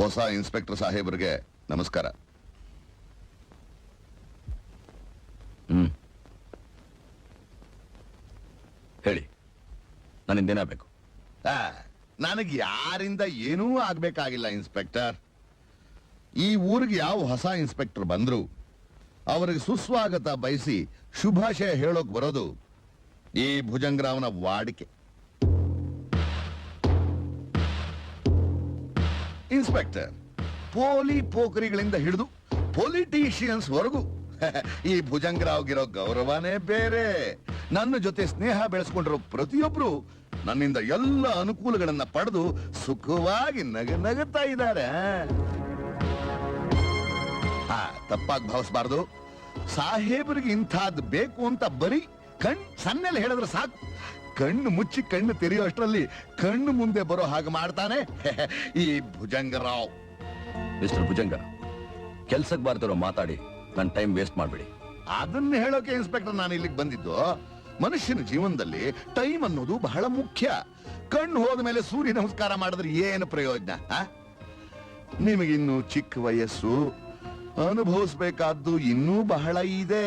ಹೊಸ ಇನ್ಸ್ಪೆಕ್ಟರ್ ಸಾಹೇಬ್ರಿಗೆ ನಮಸ್ಕಾರ. ಹೇಳಿ, ನನ್ನಿಂದೇನಾಗಬೇಕು? ನನಗೆ ಯಾರಿಂದ ಏನೂ ಆಗ್ಬೇಕಾಗಿಲ್ಲ ಇನ್ಸ್ಪೆಕ್ಟರ್. ಈ ಊರಿಗೆ ಯಾವ ಹೊಸ ಇನ್ಸ್ಪೆಕ್ಟರ್ ಬಂದ್ರು ಅವರಿಗೆ ಸುಸ್ವಾಗತ ಬಯಸಿ ಶುಭಾಶಯ ಹೇಳೋಕ್ ಬರೋದು ಈ ಭುಜಂಗರಾವ್ನ ವಾಡಿಕೆ. ಇನ್ಸ್ಪೆಕ್ಟರ್, ಪೋಖರಿಗಳಿಂದ ಹಿಡಿದು ಪೊಲಿಟಿಷಿಯನ್ಸ್ ವರೆಗೂ ಈ ಭುಜಂಗರಾವ್ಗಿರೋ ಗೌರವನೇ ಬೇರೆ. ನನ್ನ ಜೊತೆ ಸ್ನೇಹ ಬೆಳೆಸ್ಕೊಂಡಿರೋ ಪ್ರತಿಯೊಬ್ರು ನನ್ನಿಂದ ಎಲ್ಲ ಅನುಕೂಲಗಳನ್ನ ಪಡೆದು ಸುಖವಾಗಿ ನಗುತ್ತಾ ಇದ್ದಾರೆ. ತಪ್ಪಾಗಿ ಭಾವಿಸಬಾರ್ದು. ಸಾಹೇಬರಿಗೆ ಇಂಥದ್ದು ಬೇಕು ಅಂತ ಬರೀ ಸನ್ನೆಲ್ಲ ಹೇಳಿದ್ರೆ ಸಾಕು. ಕಣ್ಣು ಮುಚ್ಚಿ ಕಣ್ಣು ತೆರೆಯೋ ಅಷ್ಟರಲ್ಲಿ ಕಣ್ಣು ಮುಂದೆ ಬರೋ ಹಾಗೆ ಮಾಡ್ತಾನೆ ಈ ಭುಜಂಗರಾವ್. ಮಿಸ್ಟರ್ ಭುಜಂಗ, ಕೆಲ್ಸಕ್ಕೆ ಬಾರ್ದಿರೋ ಮಾತಾಡಿ ನನ್ನ ಟೈಮ್ ವೇಸ್ಟ್ ಮಾಡ್ಬೇಡಿ. ಅದನ್ನ ಹೇಳೋಕೆ ಇನ್ಸ್ಪೆಕ್ಟರ್ ನಾನು ಇಲ್ಲಿಗೆ ಬಂದಿದ್ದು. ಮನುಷ್ಯನ ಜೀವನದಲ್ಲಿ ಟೈಮ್ ಅನ್ನೋದು ಬಹಳ ಮುಖ್ಯ. ಕಣ್ಣು ಹೋದ ಮೇಲೆ ಸೂರ್ಯ ನಮಸ್ಕಾರ ಮಾಡಿದ್ರೆ ಏನು ಪ್ರಯೋಜನ? ನಿಮಗಿನ್ನೂ ಚಿಕ್ಕ ವಯಸ್ಸು, ಅನುಭವಿಸಬೇಕಾದ್ದು ಇನ್ನೂ ಬಹಳ ಇದೆ.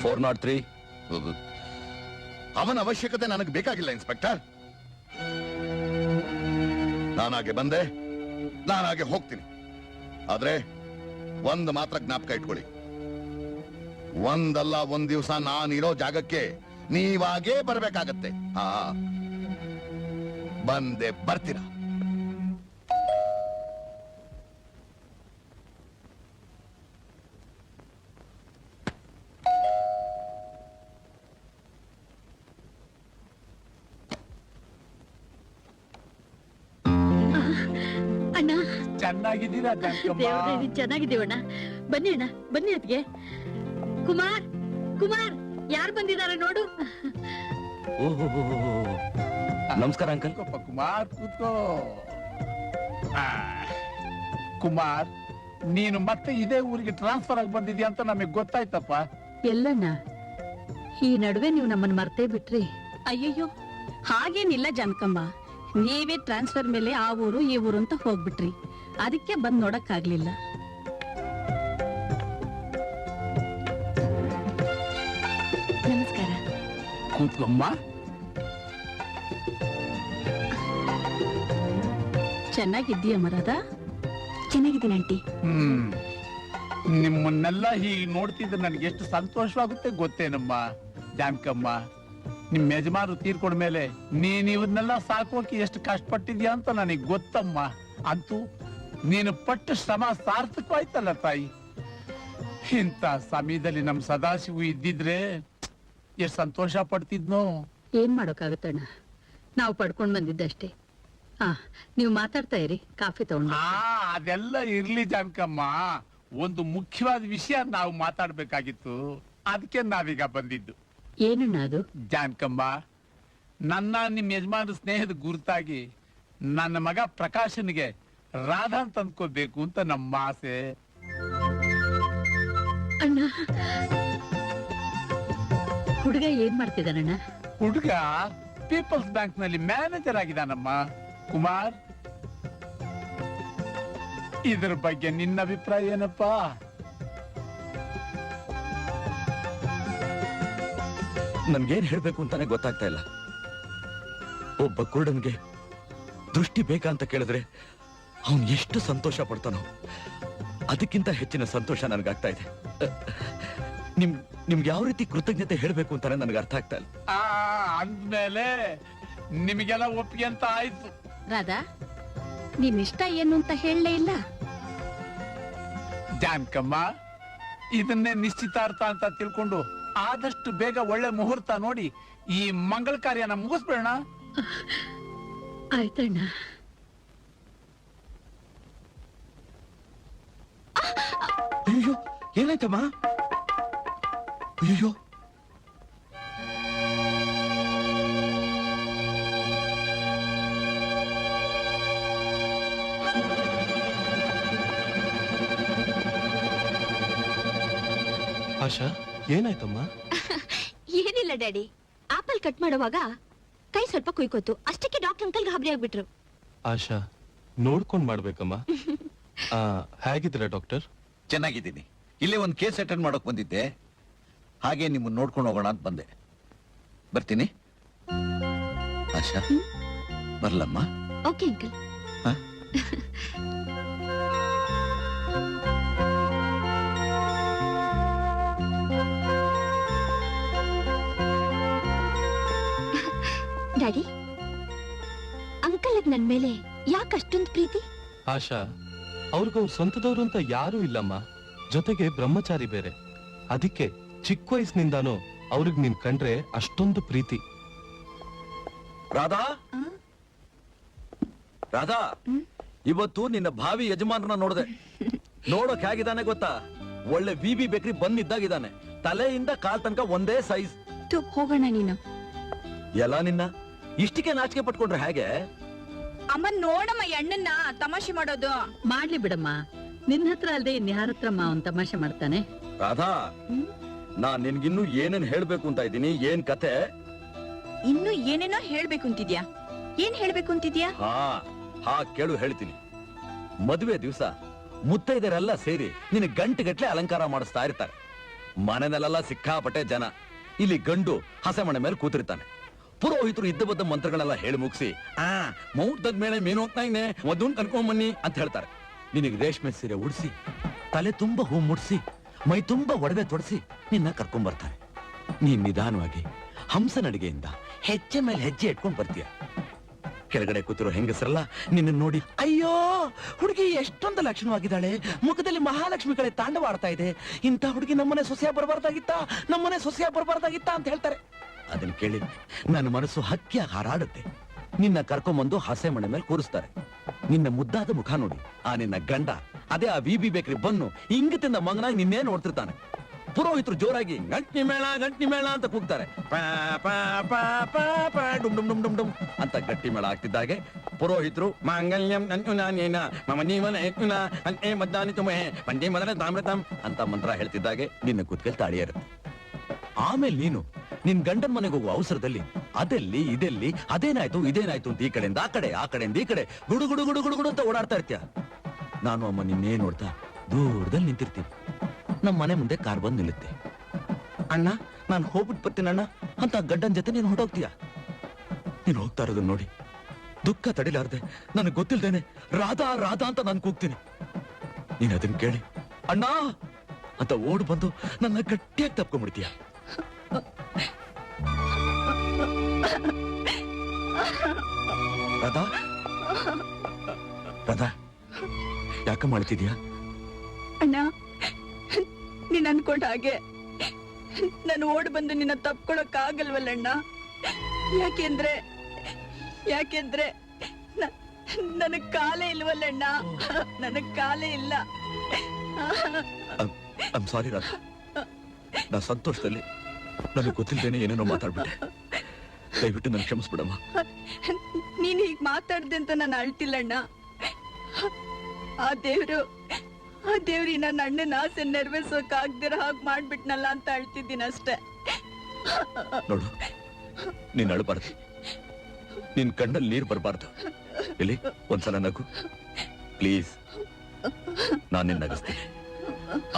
403 ಅವನ ಅವಶ್ಯಕತೆ ನನಗೆ ಬೇಕಾಗಿಲ್ಲ ಇನ್ಸ್ಪೆಕ್ಟರ್. ನಾನಾಗೆ ಬಂದೆ, ನಾನಾಗೆ ಹೋಗ್ತೀನಿ. ಆದ್ರೆ ಒಂದು ಮಾತ್ರ ಜ್ಞಾಪಕ ಇಟ್ಕೊಳ್ಳಿ, ಒಂದಲ್ಲ ಒಂದ್ ದಿವಸ ನಾನಿರೋ ಜಾಗಕ್ಕೆ ನೀವಾಗೇ ಬರ್ಬೇಕಾಗತ್ತೆ. ಬಂದೆ ಬರ್ತೀರಾ? ಅಣ್ಣ, ಚೆನ್ನಾಗಿದ್ದೀರಾ? ಚೆನ್ನಾಗಿದ್ದೀವಣ್ಣ. ಬನ್ನಿ ಅಣ್ಣ, ಬನ್ನಿ. ಅದಕ್ಕೆ ಕುಮಾರ್, ಕುಮಾರ್ ಯಾರು ಬಂದಿದ್ದಾರೆ ನೋಡು. ನಮಸ್ಕಾರ ಅಂಕಲ್. ಕುಮಾರ್ ಕೂತ್ಕೋ. ಕುಮಾರ್, ನೀನು ಮತ್ತೆ ಇದೇ ಊರಿಗೆ ಟ್ರಾನ್ಸ್ಫರ್ ಆಗಿ ಬಂದಿದ್ಯಾ ಅಂತ ನಮಗೆ ಗೊತ್ತಾಯ್ತಪ್ಪ. ಎಲ್ಲಣ್ಣ, ಈ ನಡುವೆ ನೀವು ನಮ್ಮನ್ನ ಮರ್ತೇ ಬಿಟ್ರಿ. ಅಯ್ಯಯ್ಯೋ, ಹಾಗೇನಿಲ್ಲ ಜಾನಕಮ್ಮ. ನೀವೇ ಟ್ರಾನ್ಸ್ಫರ್ ಮೇಲೆ ಆ ಊರು ಈ ಊರು ಅಂತ ಹೋಗ್ಬಿಟ್ರಿ. ಅದಕ್ಕೆ ಬಂದ್ ನೋಡಕ್ಕಾಗ್ಲಿಲ್ಲ. ನಮಸ್ಕಾರ. ಕೂತ್ಕೊಮ್ಮ. ಚೆನ್ನಾಗಿದ್ದೀಯ ಮರದ? ಚೆನ್ನಾಗಿದ್ದೀನಿ ಆಂಟಿ. ನಿಮ್ಮನ್ನೆಲ್ಲ ಹೀಗೆ ನೋಡ್ತಿದ್ರೆ ನನಗೆ ಎಷ್ಟು ಸಂತೋಷವಾಗುತ್ತೆ ಗೊತ್ತೇನಮ್ಮ ಜಾನಕಮ್ಮ. ನಿಮ್ ಯಜಮಾನರು ತೀರ್ಕೊಂಡ್ಮೇಲೆ ನೀನ್ ಇವನ್ನೆಲ್ಲ ಸಾಕೋಕೆ ಎಷ್ಟು ಕಷ್ಟಪಟ್ಟಿದ್ಯಾ ಅಂತ ನನಗೆ ಗೊತ್ತಮ್ಮ. ಅಂತೂ ನೀನು ಪಟ್ಟ ಶ್ರಮ ಸಾರ್ಥಕವಾಯ್ತಲ್ಲ ತಾಯಿ. ಇಂಥ ಸಮಯದಲ್ಲಿ ನಮ್ ಸದಾಶಿವು ಇದ್ದಿದ್ರೆ ಎಷ್ಟು ಸಂತೋಷ ಪಡ್ತಿದ್ನೋ. ಏನ್ ಮಾಡೋಕ್ಕಾಗತ್ತಣ್ಣ, ನಾವು ಪಡ್ಕೊಂಡ್ ಬಂದಿದ್ದಷ್ಟೇ. ನೀವು ಮಾತಾಡ್ತಾ ಇರಿ, ಕಾಫಿ ತಗೊಂಡು. ಅದೆಲ್ಲ ಇರ್ಲಿ ಜಾನಕಮ್ಮ, ಒಂದು ಮುಖ್ಯವಾದ ವಿಷಯ ನಾವು ಮಾತಾಡ್ಬೇಕಾಗಿತ್ತು. ಅದಕ್ಕೆ ನಾವೀಗ ಬಂದಿದ್ದು. ಏನಣ್ಣ ಅದು? ಜಾನಕಮ್ಮ, ನನ್ನ ನಿಮ್ ಯಜಮಾನ ಸ್ನೇಹದ ಗುರುತಾಗಿ ನನ್ನ ಮಗ ಪ್ರಕಾಶನ್ಗೆ ರಾಧಾ ಅಂತ ಅಂದ್ಕೋಬೇಕು ಅಂತ ನಮ್ಮ ಆಸೆ. ಅಣ್ಣ, ಹುಡುಗ ಏನ್ ಮಾಡ್ತಿದ್ದಾನಣ್ಣ? ಹುಡುಗ ಪೀಪಲ್ಸ್ ಬ್ಯಾಂಕ್ ನಲ್ಲಿ ಮ್ಯಾನೇಜರ್ ಆಗಿದ್ದಾನಮ್ಮ. ಕುಮಾರ್, ಇದ್ರ ಬಗ್ಗೆ ನಿನ್ನ ಅಭಿಪ್ರಾಯ ಏನಪ್ಪಾ? ನನ್ಗೇನ್ ಹೇಳ್ಬೇಕು ಅಂತಾನೆ ಗೊತ್ತಾಗ್ತಾ ಇಲ್ಲ. ಒಬ್ಬ ಕುರುಡನ್ಗೆ ದೃಷ್ಟಿ ಬೇಕಾ ಅಂತ ಕೇಳಿದ್ರೆ ಅವನ್ ಎಷ್ಟು ಸಂತೋಷ ಪಡ್ತಾನೋ ಅದಕ್ಕಿಂತ ಹೆಚ್ಚಿನ ಸಂತೋಷ ನನಗಾಗ್ತಾ ಇದೆ. ನಿಮ್ಗೆ ಯಾವ ರೀತಿ ಕೃತಜ್ಞತೆ ಹೇಳ್ಬೇಕು ಅಂತಾನೆ ನನಗೆ ಅರ್ಥ ಆಗ್ತಾ ಇಲ್ಲ. ಅಂದ್ಮೇಲೆ ನಿಮಗೆಲ್ಲ ಒಪ್ಪಿಗೆ ಅಂತ ಆಯ್ತು. ರಾಧಾ, ನಿನ್ ಇಷ್ಟ ಏನು ಅಂತ ಹೇಳಲೇ ಇಲ್ಲ. ಜಾನಕಮ್ಮ, ಇದನ್ನೇ ನಿಶ್ಚಿತಾರ್ಥ ಅಂತ ತಿಳ್ಕೊಂಡು ಆದಷ್ಟು ಬೇಗ ಒಳ್ಳೆ ಮುಹೂರ್ತ ನೋಡಿ ಈ ಮಂಗಳ ಕಾರ್ಯನ ಮುಗಿಸ್ಬೇಡ. ಆಯ್ತಣ್ಣ. ಅಯ್ಯೋ, ಏನಾಯ್ತಮ್ಮ? ಅಯ್ಯೋ, ಆಶಾ, ಏನಾಯ್ತಮ್ಮ? ಏನಿಲ್ಲ ಡ್ಯಾಡಿ, ಆಪಲ್ ಕಟ್ ಮಾಡುವಾಗ ಕೈ ಸ್ವಲ್ಪ ಕುಯ್ಕೋತು ಅಷ್ಟಕ್ಕೆ. ಡಾಕ್ಟರ್ ಅಂಕಲ್ ಗಾಬರಿ ಆಗ್ಬಿಟ್ರು. ಆಶಾ, ನೋಡ್ಕೊಂಡ್ ಮಾಡ್ಬೇಕಮ್ಮ. ಹೇಗಿದ್ದೀರಾ ಡಾಕ್ಟರ್? ಚೆನ್ನಾಗಿದ್ದೀನಿ. ಇಲ್ಲೇ ಒಂದು ಕೇಸ್ ಅಟೆಂಡ್ ಮಾಡೋಕ್ ಬಂದಿದ್ದೆ, ಹಾಗೆ ನಿಮ್ಮನ್ನ ನೋಡ್ಕೊಂಡು ಹೋಗೋಣ ಅಂತ ಬಂದೆ. ಬರ್ತೀನಿ. ಆಶಾ, ಬರ್ಲಮ್ಮ? Okay uncle. ಹ? ಡ್ಯಾಡಿ, ಅಂಕಲ್ ನನ್ ಮೇಲೆ ಯಾಕೆ ಅಷ್ಟೊಂದು ಪ್ರೀತಿ? ಆಶಾ, ಅವ್ರಿಗವ್ರ ಸ್ವಂತದವ್ರು ಅಂತ ಯಾರೂ ಇಲ್ಲಮ್ಮ. ಜೊತೆಗೆ ಬ್ರಹ್ಮಚಾರಿ ಬೇರೆ. ಅದಕ್ಕೆ ಚಿಕ್ಕ ವಯಸ್ಸಿನಿಂದಾನು ಅವ್ರಿಗೆ ನೀನ್ ಕಂಡ್ರೆ ಅಷ್ಟೊಂದು ಪ್ರೀತಿ. ರಾಧಾ, ರಾಧಾ, ಇವತ್ತು ನಿನ್ನ ಭಾವಿ ಯಜಮಾನರನ್ನ ನೋಡಿದೆ. ನೋಡೋಕ್ ಹೇಗಿದ್ದಾನೆ ಗೊತ್ತಾ? ಒಳ್ಳೆ ವಿಬಿ ಬೇಕ್ರಿ ಬಂದಿದ್ದಾಗಿದ್ದಾನೆ. ತಲೆಯಿಂದ ಕಾಲ್ ತನಕ ಒಂದೇ ಸೈಜ್. ಹೋಗೋಣ ನೀನು. ಎಲ್ಲ ನಿನ್ನ ಇಷ್ಟಕ್ಕೆ ನಾಚಿಕೆ ಪಟ್ಕೊಂಡ್ರೆ ಹೇಗೆ? ಅಮ್ಮ ನೋಡಮ್ಮ ಎಣ್ಣನ್ನ ತಮಾಷೆ ಮಾಡೋದು. ಮಾಡ್ಲಿ ಬಿಡಮ್ಮ, ನಿನ್ನ ಹತ್ರ ಅಲ್ದೆ ಇನ್ಯಾರ ಹತ್ರ ಮಾವನ್ ತಮಾಷೆ ಮಾಡ್ತಾನೆ. ರಾಧಾ, ನಾನ್ ನಿನ್ಗಿನ್ನು ಏನೇನ್ ಹೇಳ್ಬೇಕು ಅಂತ ಇದ್ದೀನಿ. ಏನ್ ಕತೆ? ಇನ್ನು ಏನೇನೋ ಹೇಳ್ಬೇಕು ಅಂತಿದ್ಯಾ? ಏನ್ ಹೇಳ್ಬೇಕು ಅಂತಿದ್ಯಾ? ಹಾ ಕೇಳು, ಹೇಳ್ತೀನಿ. ಮದುವೆ ದಿವಸ ಮುತ್ತೈದರೆಲ್ಲ ಸೇರಿ ನಿನ್ನ ಗಂಟೆಗಟ್ಲೆ ಅಲಂಕಾರ ಮಾಡಿಸ್ತಾ ಇರ್ತಾರೆ. ಮನೆಯಲ್ಲೆಲ್ಲ ಸಿಕ್ಕಾಪಟ್ಟೆ ಜನ. ಇಲ್ಲಿ ಗಂಡು ಹಸೆಮಣೆ ಮೇಲೆ ಕೂತಿರ್ತಾನೆ. ಪುರೋಹಿತರು ಇದ್ದ ಬದ್ದ ಮಂತ್ರಗಳೆಲ್ಲ ಹೇಳಿ ಮುಗಿಸಿ ಮುಹೂರ್ತದ ಮೇಲೆ ಮೀನು ಹೋಗ್ತಾ ಇದ್ದೆ, ಮದುನ್ ಕನ್ಕೊಂಬನ್ನಿ ಅಂತ ಹೇಳ್ತಾರೆ. ನಿನಗೆ ರೇಷ್ಮೆ ಸೀರೆ ಉಡಿಸಿ, ತಲೆ ತುಂಬಾ ಹೂ ಮುಡ್ಸಿ, ಮೈ ತುಂಬಾ ಒಡವೆ ತೊಡಸಿ ನಿನ್ನ ಕರ್ಕೊಂಡ್ ಬರ್ತಾರೆ. ನೀನ್ ನಿಧಾನವಾಗಿ ಹಂಸ ನಡಿಗೆಯಿಂದ ಹೆಜ್ಜೆ ಮೇಲೆ ಹೆಜ್ಜೆ ಇಟ್ಕೊಂಡ್ ಬರ್ತೀಯ. ಕೆಳಗಡೆ ಕೂತಿರೋ ಹೆಂಗಸರಲ್ಲ ನಿನ್ನ ನೋಡಿ, ಅಯ್ಯೋ ಹುಡುಗಿ ಎಷ್ಟೊಂದು ಲಕ್ಷಣವಾಗಿದ್ದಾಳೆ, ಮುಖದಲ್ಲಿ ಮಹಾಲಕ್ಷ್ಮಿ ಕಡೆ ತಾಂಡವಾಡ್ತಾ ಇದೆ, ಇಂಥ ಹುಡುಗಿ ನಮ್ಮನೆ ಸೊಸೆಯ ಬರಬಾರ್ದಾಗಿತ್ತ ಅಂತ ಹೇಳ್ತಾರೆ. ಅದನ್ನ ಕೇಳಿ ನನ್ನ ಮನಸ್ಸು ಹಕ್ಕಿಯಾಗಿ ಹಾರಾಡುತ್ತೆ. ನಿನ್ನ ಕರ್ಕೊಂಬಂದು ಹಸೆ ಮಣೆ ಮೇಲೆ ಕೂರಿಸ್ತಾರೆ. ನಿನ್ನ ಮುದ್ದಾದ ಮುಖ ನೋಡಿ ಆ ನಿನ್ನ ಗಂಡ, ಅದೇ ಆ ವಿಬಿ ಬೇಕ್ರಿ ಬನ್ನು ಇಂಗತಿಂದ ಮಂಗನಾಗಿ ನಿನ್ನೇ ನೋಡ್ತಿರ್ತಾನೆ. ಪುರೋಹಿತರು ಜೋರಾಗಿ ಗಂಟ್ನಿ ಮೇಳ ಅಂತ ಕೂಗ್ತಾರೆ. ಡುಮ್ ಡುಮ್ ಡುಮ್ ಡುಮ್ ಡುಮ್ ಅಂತ ಗಟ್ಟಿ ಮೇಳ ಆಗ್ತಿದ್ದಾಗೆ ಪುರೋಹಿತರು ಮಾಂಗಲ್ಯಂ ಮಮ ಜೀವನ ಮದ್ದಾನಿ ತುಮೆ ಪಂಚೆ ಮದನ ತಾಮ್ರತಂ ಅಂತ ಮಂತ್ರ ಹೇಳ್ತಿದ್ದಾಗೆ ನಿನ್ನ ಕುತ್ಕಲ್ ತಾಳಿ ಇರುತ್ತೆ. ಆಮೇಲೆ ನೀನು ನಿನ್ ಗಂಡನ ಮನೆಗೆ ಹೋಗುವ ಅವಸರದಲ್ಲಿ ಅದೆಲ್ಲಿ ಇದೆಲ್ಲಿ ಇದೇನಾಯ್ತು ಅಂತ ಈ ಕಡೆಯಿಂದ ಆ ಕಡೆಯಿಂದ ಈ ಕಡೆ ಗುಡು ಗುಡು ಗುಡು ಗುಡು ಗುಡು ಅಂತ ಓಡಾಡ್ತಾ ಇರ್ತೀಯ. ನಾನು ಅಮ್ಮ ನಿನ್ನೇ ನೋಡ್ತಾ ದೂರದಲ್ಲಿ ನಿಂತಿರ್ತೀನಿ. ನಮ್ಮ ಮನೆ ಮುಂದೆ ಕಾರ್ ಬಂದು ನಿಲ್ಲುತ್ತೆ. ಅಣ್ಣ, ನಾನು ಹೋಗ್ಬಿಟ್ಟು ಬರ್ತೀನಿ ಅಣ್ಣ ಅಂತ ಗಡ್ಡನ್ ಜೊತೆ ನೀನು ಹೊರಟೋಗ್ತೀಯ. ನೀನು ಹೋಗ್ತಾ ಇರೋದನ್ನ ನೋಡಿ ದುಃಖ ತಡಿಲಾರ್ದೆ ನನಗೆ ಗೊತ್ತಿಲ್ದೇನೆ ರಾಧಾ ಅಂತ ನಾನು ಕೂಗ್ತೀನಿ. ನೀನ್ ಅದನ್ನ ಕೇಳಿ ಅಣ್ಣ ಅಂತ ಓಡ್ ಬಂದು ನನ್ನ ಗಟ್ಟಿಯಾಗಿ ತಪ್ಕೊಂಡ್ಬಿಡ್ತೀಯ. ರಾಧಾ, ಯಾಕ ಮಾಡ್ತಿದ್ಯಾ? ಅಣ್ಣ, ನೀನ್ ಅನ್ಕೊಂಡ ಹಾಗೆ ನಾನು ಓಡ್ ಬಂದು ನಿನ್ನ ತಪ್ಕೊಳಕ್ ಆಗಲ್ವಲ್ಲಣ್ಣ. ಯಾಕೆಂದ್ರೆ ನನಗ್ ಕಾಲೇ ಇಲ್ವಲ್ಲಣ್ಣ. ನನಗ್ ಕಾಲೇ ಇಲ್ಲ. ಸಾರಿ ರಾಧಾ, ನಾ ಸಂತೋಷದಲ್ಲಿ ನನಗೆ ಗೊತ್ತಿಲ್ದೇನೆ ಏನೇನೋ ಮಾತಾಡ್ಬಿಟ್ಟೆ. ದಯವಿಟ್ಟು ನನ್ ಕ್ಷಮಿಸ್ಬಿಡಮ್ಮ. ನೀನ್ ಹೀಗ್ ಮಾತಾಡ್ದೆ ಅಂತ ನಾನು ಅಳ್ತಿಲ್ಲಣ್ಣ. ಆ ದೇವ್ರು ನನ್ನ ಅಣ್ಣನ ಆಸೆ ನೆರವೇರ್ಸೋಕ್ ಆಗ್ದಿರ ಹಾಗೆ ಮಾಡ್ಬಿಟ್ನಲ್ಲ ಅಂತ ಅಳ್ತಿದ್ದೀನಿ ಅಷ್ಟೇ. ನೋಡು, ನೀನ್ ಅಳಬಾರ್ದು, ನಿನ್ ಕಣ್ಣಲ್ಲಿ ನೀರ್ ಬರಬಾರ್ದು. ಇಲ್ಲಿ ಒಂದ್ಸಲ ನಗು ಪ್ಲೀಸ್. ನಾನು ನಿನ್ನ ನಗಿಸ್ತೀನಿ.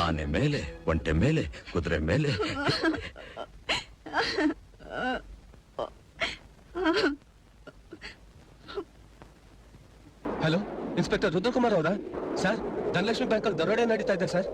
ಆನೆ ಮೇಲೆ, ಒಂಟೆ ಮೇಲೆ, ಕುದುರೆ ಮೇಲೆ. ಹಲೋ, ಇನ್ಸ್ಪೆಕ್ಟರ್ ರುದ್ರಕುಮಾರ್ ಅವರಾ? ಸರ್, ಧನಲಕ್ಷ್ಮಿ ಬ್ಯಾಂಕಲ್ಲಿ ದರೋಡೆ ನಡೀತಾ ಇದೆ ಸರ್.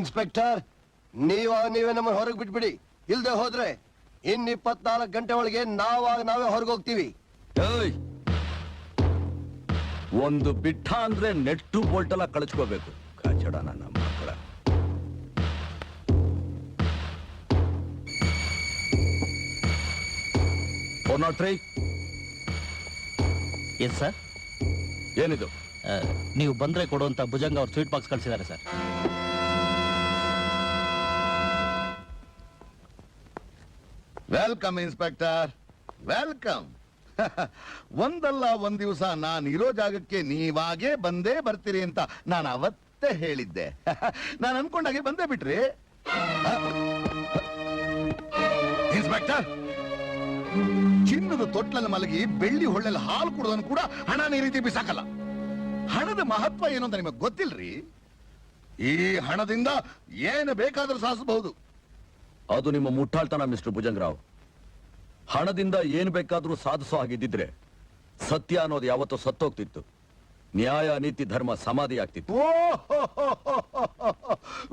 ಇನ್ಸ್ಪೆಕ್ಟರ್, ನೀವೇ ನಮ್ಮನ್ನ ಹೊರಗೆ ಬಿಟ್ಬಿಡಿ. ಇಲ್ದೆ ಹೋದ್ರೆ ಇನ್ 24 ಗಂಟೆ ಒಳಗೆ ನಾವೇ ಹೊರಗೆ ಹೋಗ್ತೀವಿ. ಏಯ್! ಒಂದು ಬಿಟ್ಟ ಅಂದ್ರೆ ನೆಟ್ಟು ಬೋಲ್ಟ್ ಎಲ್ಲ ಕಳಿಸ್ಕೋಬೇಕು. ಕಚಡ ನನ್ನ ಮಕ್ಕಳ. Yes sir. ಏನಿದು? ನೀವು ಬಂದ್ರೆ ಕೊಡುವಂತ ಭುಜಂಗ ಅವ್ರು ಸ್ವೀಟ್ ಬಾಕ್ಸ್ ಕಳಿಸಿದ್ದಾರೆ ಸರ್. Welcome inspector, welcome. ಒಂದಲ್ಲ ಒಂದ್ ದಿವಸ ನಾನು ಇರೋ ಜಾಗಕ್ಕೆ ನೀವಾಗೇ ಬಂದೇ ಬರ್ತೀರಿ ಅಂತ ನಾನು ಅವತ್ತೇ ಹೇಳಿದ್ದೆ. ನಾನು ಅನ್ಕೊಂಡಾಗೆ ಬಂದೇ ಬಿಟ್ರಿ. ಇನ್ಸ್ಪೆಕ್ಟರ್, ಚಿನ್ನದ ತೊಟ್ಲಲ್ಲಿ ಮಲಗಿ ಬೆಳ್ಳಿ ಹೊಳ್ಳೆಲ್ಲಿ ಹಾಲು ಕುಡಿದವನು ಕೂಡ ಹಣನ ಈ ರೀತಿ ಬಿಸಾಕಲ್ಲ. ಹಣದ ಮಹತ್ವ ಏನು ಅಂತ ನಿಮಗೆ ಗೊತ್ತಿಲ್ರಿ? ಈ ಹಣದಿಂದ ಏನು ಬೇಕಾದ್ರೂ ಸಾಧಿಸಬಹುದು. ಅದು ನಿಮ್ಮ ಮುಟ್ಟಾಳ್ತನ ಮಿಸ್ಟರ್ ಭುಜಂಗರಾವ್. ಹಣದಿಂದ ಏನ್ ಬೇಕಾದ್ರೂ ಸಾಧಿಸೋ ಹಾಗಿದ್ದಿದ್ರೆ ಸತ್ಯ ಅನ್ನೋದು ಯಾವತ್ತೂ ಸತ್ತೋಗ್ತಿತ್ತು. ನ್ಯಾಯ, ನೀತಿ, ಧರ್ಮ ಸಮಾಧಿ ಆಗ್ತಿತ್ತು.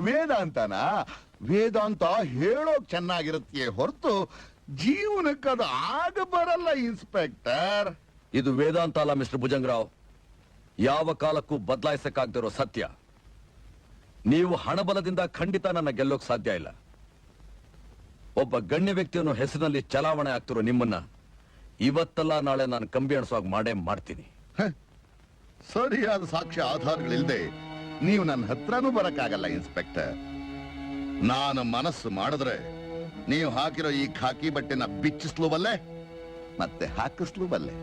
ವೇದಾಂತನ ವೇದಾಂತ ಹೇಳೋಕ್ ಚೆನ್ನಾಗಿರುತ್ತೆ ಹೊರತು ಜೀವನಕ್ಕದು ಆಗ ಬರಲ್ಲ ಇನ್ಸ್ಪೆಕ್ಟರ್. ಇದು ವೇದಾಂತ ಅಲ್ಲ ಮಿಸ್ಟರ್ ಭುಜಂಗರಾವ್. ಯಾವ ಕಾಲಕ್ಕೂ ಬದಲಾಯಿಸಕ್ಕಾಗ್ದಿರೋ ಸತ್ಯ. ನೀವು ಹಣಬಲದಿಂದ ಖಂಡಿತ ನನ್ನ ಗೆಲ್ಲೋಕ್ ಸಾಧ್ಯ ಇಲ್ಲ. ಒಬ್ಬ ಗಣ್ಯ ವ್ಯಕ್ತಿಯನ್ನು ಹೆಸರಿನಲ್ಲಿ ಚಲಾವಣೆ ಆಗ್ತಿರೋ ನಿಮ್ಮನ್ನ ಇವತ್ತಲ್ಲ ನಾಳೆ ನಾನು ಕಂಬಿ ಅಣಿಸುವಾಗ ಮಾಡೇ ಮಾಡ್ತೀನಿ. ಸರಿಯಾದ ಸಾಕ್ಷ್ಯ ಆಧಾರಗಳಿಲ್ದೆ ನೀವು ನನ್ನ ಹತ್ರನೂ ಬರಕ್ಕಾಗಲ್ಲ ಇನ್ಸ್ಪೆಕ್ಟರ್. ನಾನು ಮನಸ್ಸು ಮಾಡಿದ್ರೆ ನೀವು ಹಾಕಿರೋ ಈ ಖಾಕಿ ಬಟ್ಟೆನ ಬಿಚ್ಚಿಸ್ಲು ಬಲ್ಲೆ, ಮತ್ತೆ ಹಾಕಿಸ್ಲು ಬಲ್ಲೆ.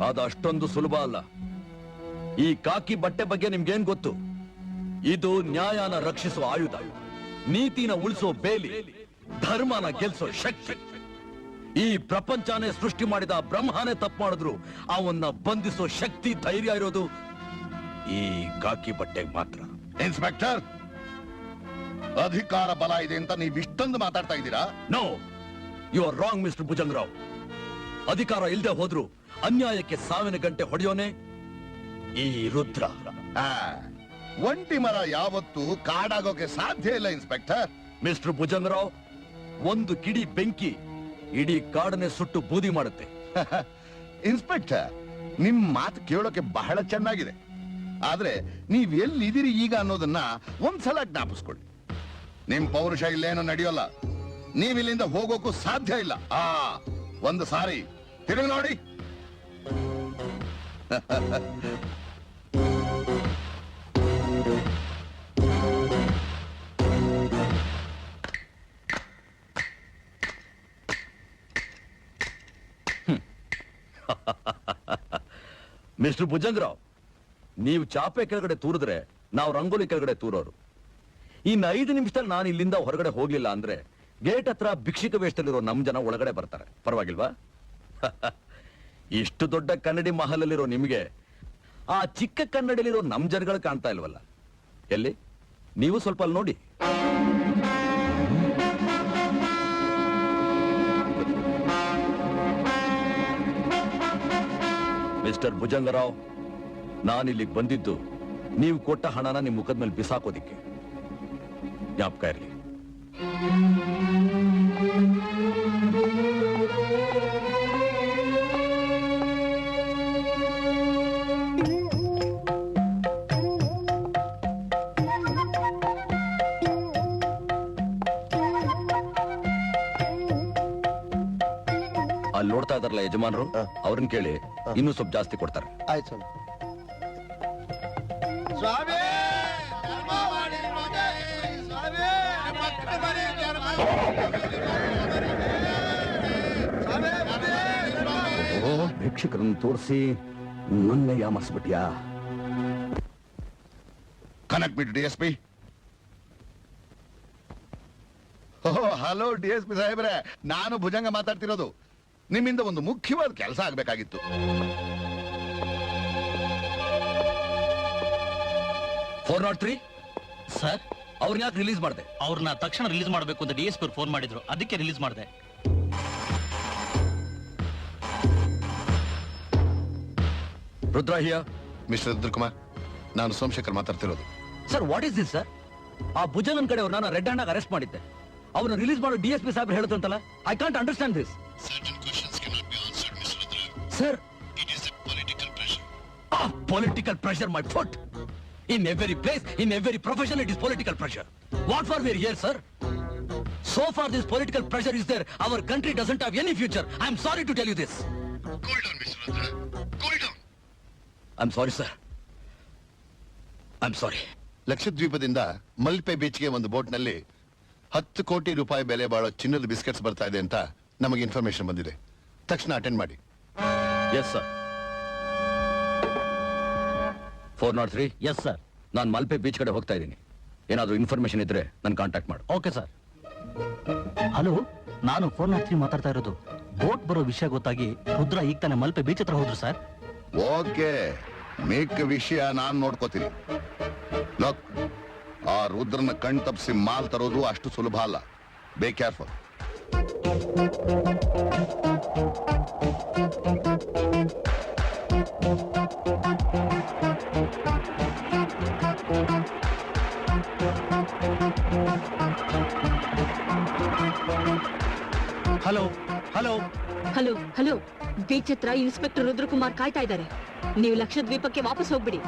ಅದು ಅಷ್ಟೊಂದು ಸುಲಭ ಅಲ್ಲ. ಈ ಕಾಕಿ ಬಟ್ಟೆ ಬಗ್ಗೆ ನಿಮ್ಗೇನ್ ಗೊತ್ತು? ಇದು ನ್ಯಾಯನ ರಕ್ಷಿಸುವ ಆಯುಧ, ನೀತಿನ ಉಳಿಸೋ ಬೇಲಿ, ಧರ್ಮನ ಗೆಲ್ಸೋ ಶಕ್ತಿ. ಈ ಪ್ರಪಂಚನೇ ಸೃಷ್ಟಿ ಮಾಡಿದ ಬ್ರಹ್ಮನೇ ತಪ್ಪು ಮಾಡಿದ್ರು ಅವನ್ನ ಬಂಧಿಸೋ ಶಕ್ತಿ, ಧೈರ್ಯ ಇರೋದು ಈ ಕಾಕಿ ಬಟ್ಟೆಗೆ ಮಾತ್ರ. ಇನ್ಸ್ಪೆಕ್ಟರ್, ಅಧಿಕಾರ ಬಲ ಇದೆ ಅಂತ ನೀವು ಇಷ್ಟೊಂದು ಮಾತಾಡ್ತಾ ಇದ್ದೀರಾ? No, you are wrong mister Bhujangarao. ಅಧಿಕಾರ ಇಲ್ಲದೆ ಹೋದ್ರು ಅನ್ಯಾಯಕ್ಕೆ ಸಾವಿನ ಗಂಟೆ ಹೊಡೆಯೋನೆ ಈ ರುದ್ರ. ಒಂಟಿ ಮರ ಯಾವತ್ತೂ ಕಾಡಾಗೋಕೆ ಸಾಧ್ಯ ಇಲ್ಲ ಇನ್ಸ್ಪೆಕ್ಟರ್. ಮಿಸ್ಟರ್ ಭುಜಂಗರಾವ್, ಒಂದು ಕಿಡಿ ಬೆಂಕಿ ಇಡೀ ಕಾಡನ್ನೇ ಸುಟ್ಟು ಬೂದಿ ಮಾಡುತ್ತೆ. ಇನ್ಸ್ಪೆಕ್ಟರ್, ನಿಮ್ ಮಾತು ಕೇಳೋಕೆ ಬಹಳ ಚೆನ್ನಾಗಿದೆ. ಆದ್ರೆ ನೀವ್ ಎಲ್ಲಿದ್ದೀರಿ ಈಗ ಅನ್ನೋದನ್ನ ಒಂದ್ಸಲ ಜ್ಞಾಪಿಸ್ಕೊಳ್ಳಿ. ನಿಮ್ ಪೌರುಷ ಇಲ್ಲೇನೋ ನಡೆಯೋಲ್ಲ. ನೀವಿಲ್ಲಿಂದ ಹೋಗೋಕು ಸಾಧ್ಯ ಇಲ್ಲ. ಒಂದು ಸಾರಿ ತಿರುಗಿ ನೋಡಿ. ಮಿಸ್ಟರ್ ಭುಜಂಗರಾವ್, ನೀವು ಚಾಪೆ ಕೆಳಗಡೆ ತೂರಿದ್ರೆ ನಾವು ರಂಗೋಲಿ ಕೆಳಗಡೆ ತೂರೋರು. ಇನ್ನು 5 ನಿಮಿಷದಲ್ಲಿ ನಾನು ಇಲ್ಲಿಂದ ಹೊರಗಡೆ ಹೋಗ್ಲಿಲ್ಲ ಅಂದ್ರೆ ಗೇಟ್ ಹತ್ರ ಭಿಕ್ಷಿಕ ವೇಷದಲ್ಲಿರೋ ನಮ್ ಜನ ಒಳಗಡೆ ಬರ್ತಾರೆ. ಪರವಾಗಿಲ್ವಾ? ಇಷ್ಟು ದೊಡ್ಡ ಕನ್ನಡಿ ಮಹಲಲ್ಲಿರೋ ನಿಮಗೆ ಆ ಚಿಕ್ಕ ಕನ್ನಡಿಲಿರೋ ನಮ್ ಜನಗಳು ಕಾಣ್ತಾ ಇಲ್ವಲ್ಲ? ಎಲ್ಲಿ? ನೀವು ಸ್ವಲ್ಪ ಅಲ್ಲಿ ನೋಡಿ. ಮಿಸ್ಟರ್ ಭುಜಂಗರಾವ್, ನಾನಿಲ್ಲಿಗೆ ಬಂದಿದ್ದು ನೀವು ಕೊಟ್ಟ ಹಣನ ನಿಮ್ ಮುಖದ ಮೇಲೆ ಬಿಸಾಕೋದಿಕ್ಕೆ. ಜ್ಞಾಪಕ ಇರಲಿ. ಅಲ್ಲಿ ನೋಡ್ತಾ ಇದಾರಲ್ಲ ಯಜಮಾನರು, ಅವ್ರನ್ನ ಕೇಳಿ ಇನ್ನೂ ಸ್ವಲ್ಪ ಜಾಸ್ತಿ ಕೊಡ್ತಾರೆ. ಆಯ್ತು ಸ್ವಾಮಿ. ಓ, ಭಿಕ್ಷಕರನ್ನು ತೋರಿಸಿ ನನ್ನೇ ಯಾಮರ್ಸ್ಬಿಟ್ಯಾ? ಕನೆಕ್ಟ್ ಬಿಟ್ಟು DSP. ಹಲೋ DSP ಸಾಹೇಬ್ರೆ, ನಾನು ಭುಜಂಗ ಮಾತಾಡ್ತಿರೋದು. ನಿಮ್ಮಿಂದ ಒಂದು ಮುಖ್ಯವಾದ ಕೆಲಸ ಆಗ್ಬೇಕಾಗಿತ್ತು. ಸರ್, ಅವ್ರನ್ನ ಯಾಕೆ ರಿಲೀಸ್ ಮಾಡಿದೆ? ಅವ್ರನ್ನ ತಕ್ಷಣ ರಿಲೀಸ್ ಮಾಡಬೇಕು ಅಂತ DSP ಅವ್ರು ಫೋನ್ ಮಾಡಿದ್ರು, ಅದಕ್ಕೆ ರಿಲೀಸ್ ಮಾಡಿದೆ. ರುದ್ರಾಹಿಯ ಮಿಸ್ಟರ್ ರುದ್ರಕುಮಾರ್, ನಾನು ಸೋಮಶೇಖರ್ ಮಾತಾಡ್ತಿರೋದು. Sir, what is this sir? ಆ ಭುಜಂಗನ್ ಕಡೆ ಅವ್ರನ್ನ ರೆಡ್ ಹ್ಯಾಂಡ್ ಆಗಿ ಅರೆಸ್ಟ್ ಮಾಡಿದ್ದೆ. ಅವ್ರನ್ನ ರಿಲೀಸ್ ಮಾಡೋ DSP ಸಾಹೇಬ್ರು ಹೇಳ್ತಂತಲ್ಲ. I can't understand this. Sir, political pressure, my foot. In every place, in every profession, it is political pressure. What for we are here, sir? So far this political pressure is there. Our country doesn't have any future. I am sorry to tell you this. Cool down, Mr. Rudra. Cool down. I'm sorry, sir. I'm sorry. ಲಕ್ಷದ್ವೀಪದಿಂದ ಮಲ್ಪೆ ಬೀಚ್ಗೆ ಒಂದು ಬೋಟ್ನಲ್ಲಿ 10 ಕೋಟಿ ರೂಪಾಯಿ ಬೆಲೆ ಬಾಳೋ ಚಿನ್ನದ biscuits ಬರ್ತಾ ಇದೆ ಅಂತ ನಮಗೆ ಇನ್ಫಾರ್ಮೇಶನ್ ಬಂದಿದೆ. ತಕ್ಷಣ ಅಟೆಂಡ್ ಮಾಡಿ. Yes, sir. 403. Yes sir. ನಾನು ಮಲ್ಪೆ ಬೀಚ್ ಕಡೆ ಹೋಗ್ತಾ ಇದ್ದೀನಿ. ಏನಾದರೂ ಇನ್ಫಾರ್ಮೇಶನ್ ಇದ್ರೆ ನನ್ನ ಕಾಂಟ್ಯಾಕ್ಟ್ ಮಾಡು. Okay sir. ಹಲೋ, ನಾನು 403 ಮಾತಾಡ್ತಾ ಇರೋದು. ಬೋಟ್ ಬರೋ ವಿಷಯ ಗೊತ್ತಾಗಿ ರುದ್ರ ಈಗ ತಾನೇ ಮಲ್ಪೆ ಬೀಚ್ ಹತ್ರ ಹೋದ್ರು ಸರ್. ಓಕೆ, ಮೇಕ್ ವಿಷಯ ನಾನ್ ನೋಡ್ಕೋತೀನಿ. ಲೋಕ್, ಆ ರುದ್ರನ ಕಣ್ ತಪ್ಪಿಸಿ ಮಾಲ್ ತರೋದು ಅಷ್ಟು ಸುಲಭ ಅಲ್ಲ. Be careful. Hello hello hello hello, beach ಹತ್ರ ಇನ್ಸ್ಪೆಕ್ಟರ್ ರುದ್ರಕುಮಾರ್ ಕಾಯ್ತಾ ಇದ್ದಾರೆ. ನೀವು ಲಕ್ಷದ್ವೀಪಕ್ಕೆ ವಾಪಸ್ ಹೋಗ್ಬಿಡಿ.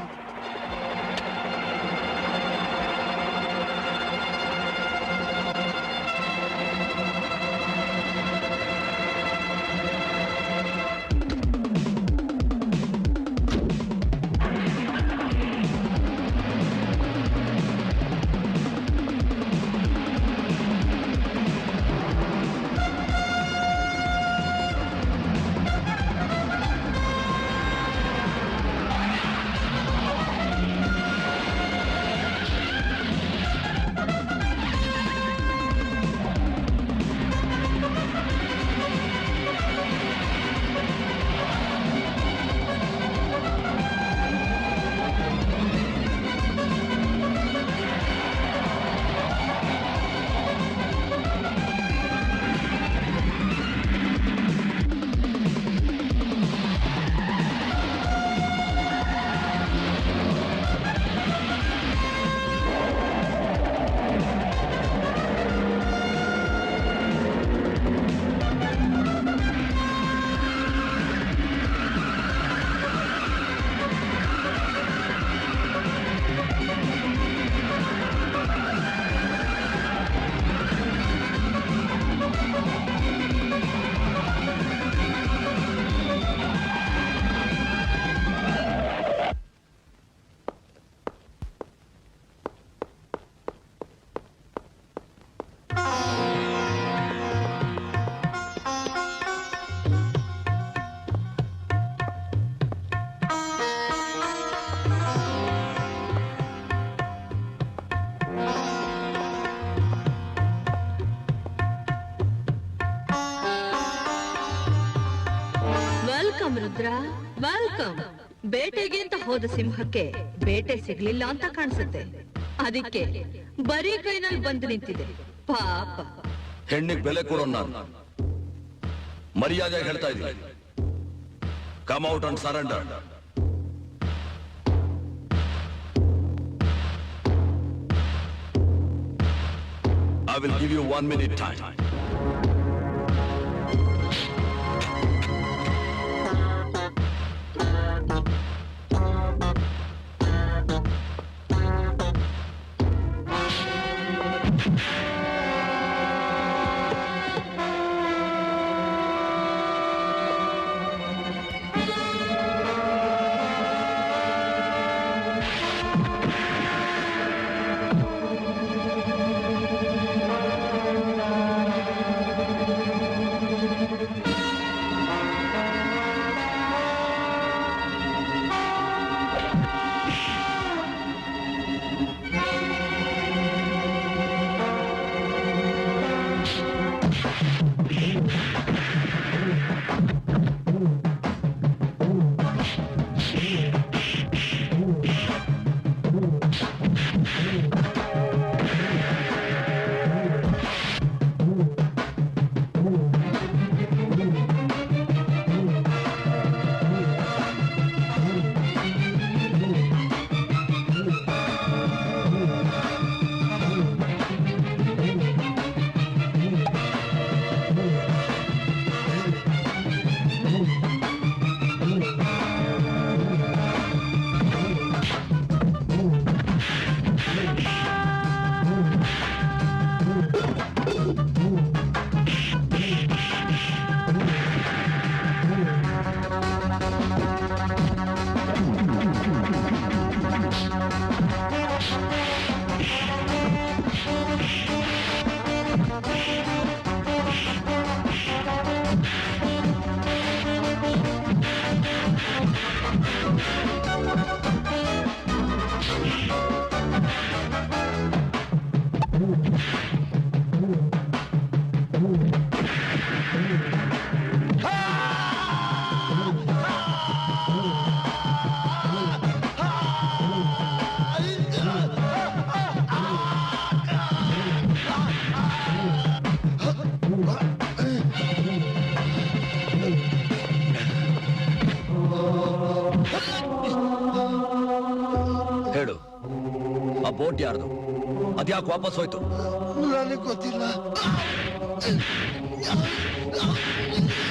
Welcome Rudra, welcome. ಬೇಟೆಗೆ ಅಂತ ಹೋದ ಸಿಂಹಕ್ಕೆ ಬೇಟೆ ಸಿಗ್ಲಿಲ್ಲ ಅಂತ ಕಾಣಿಸುತ್ತೆ. ಅದಕ್ಕೆ ಬರೀ ಕೈನಲ್ಲಿ ಬಂದು ನಿಂತಿದೆ ಪಾಪ. ಹೆಣ್ಣಿಗೆ ಬೆಲೆ ಕೊಡೋ ನಾನು ಮರ್ಯಾದೆಯಾಗಿ ಹೇಳ್ತಾ ಇದ್ದೀನಿ. Come out and surrender. I will give you 1 minute time. Boat ಯಾರ್ದು ಅದ್ಯಾಕೆ ವಾಪಸ್ ಹೋಯ್ತು? ನನಗೆ ಗೊತ್ತಿಲ್ಲ.